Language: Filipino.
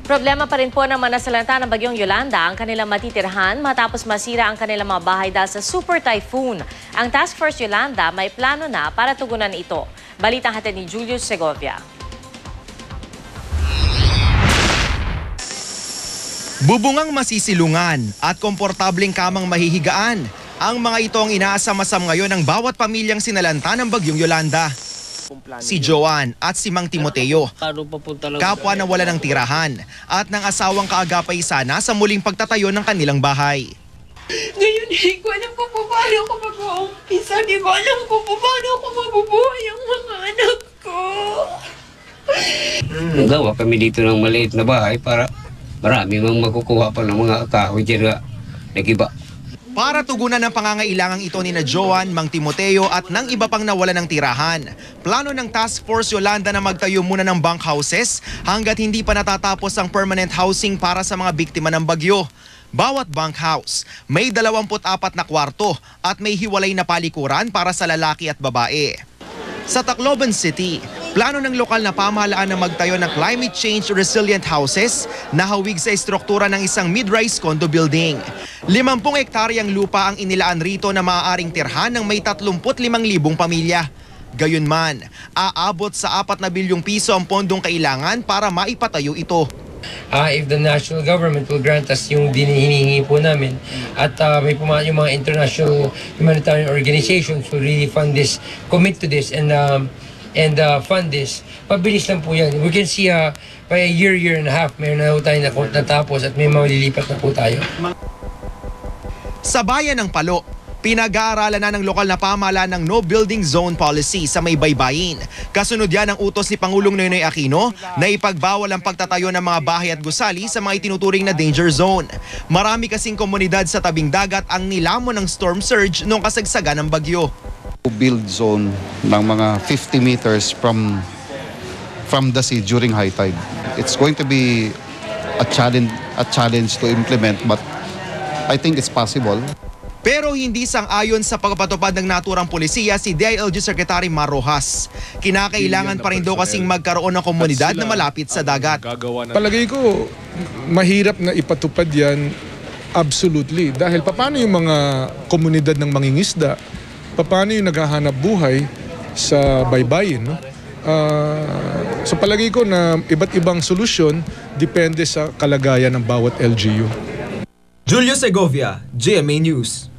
Problema pa rin po ng manasalanta ng bagyong Yolanda ang kanilang matitirhan matapos masira ang kanilang mga bahay dahil sa super typhoon. Ang Task Force Yolanda may plano na para tugunan ito. Balitang hatid ni Julius Segovia. Bubungang masisilungan at komportableng kamang mahihigaan. Ang mga ito ang inaasam-asam ngayon ng bawat pamilyang sinalanta ng bagyong Yolanda. Si Joan at si Mang Timoteo, kapwa na wala ng tirahan at ng asawang kaagapay sana sa muling pagtatayo ng kanilang bahay. Ngayon, hindi ko alam kung paano ako mag-uumpisa. Hindi ko alam kung paano ako mabubuhay ang mga anak ko. Gawa kami dito ng maliit na bahay para marami mang makukuha pa ng mga kahoy dyan na nag-iba. Para tugunan ang pangangailangang ito ni na Joan, Mang Timoteo at ng iba pang nawala ng tirahan, plano ng Task Force Yolanda na magtayo muna ng bunk houses hanggat hindi pa natatapos ang permanent housing para sa mga biktima ng bagyo. Bawat bunk house may 24 na kwarto at may hiwalay na palikuran para sa lalaki at babae. Sa Tacloban City, plano ng lokal na pamahalaan na magtayo ng climate change resilient houses na hawig sa estruktura ng isang mid-rise condo building. 50 hektaryang lupa ang inilaan rito na maaaring tirhan ng may 35,000 pamilya. Gayunman, aabot sa 4 na bilyong piso ang pondong kailangan para maipatayo ito. If the national government will grant us yung hinihingi po namin at may yung mga international humanitarian organizations will really fund this, commit to this and fund this, pabilis lang po yan. We can see by a year and a half, mayroon na tayo natapos at may malilipat na po tayo. Sa bayan ng Palo, pinag-aaralan na ng lokal na pamahalaan ng no building zone policy sa may baybayin. Kasunod yan ang utos ni Pangulong Noynoy Aquino na ipagbawal ang pagtatayo ng mga bahay at gusali sa mga itinuturing na danger zone. Marami kasing komunidad sa tabing dagat ang nilamon ng storm surge noong kasagsagan ng bagyo. Build zone ng mga 50 meters from the sea during high tide. It's going to be a challenge to implement, but I think it's possible. Pero hindi sang-ayon sa pagpapatupad ng naturang polisiya si DILG Secretary Mar Rojas. Kinakailangan pa rin daw kasing magkaroon ng komunidad na malapit sa dagat. Palagay ko, mahirap na ipatupad yan absolutely. Dahil paano yung mga komunidad ng mangingisda? Paano yung naghahanap buhay sa baybayin? No? So palagay ko na iba't ibang solusyon depende sa kalagayan ng bawat LGU. Julio Segovia, GMA News.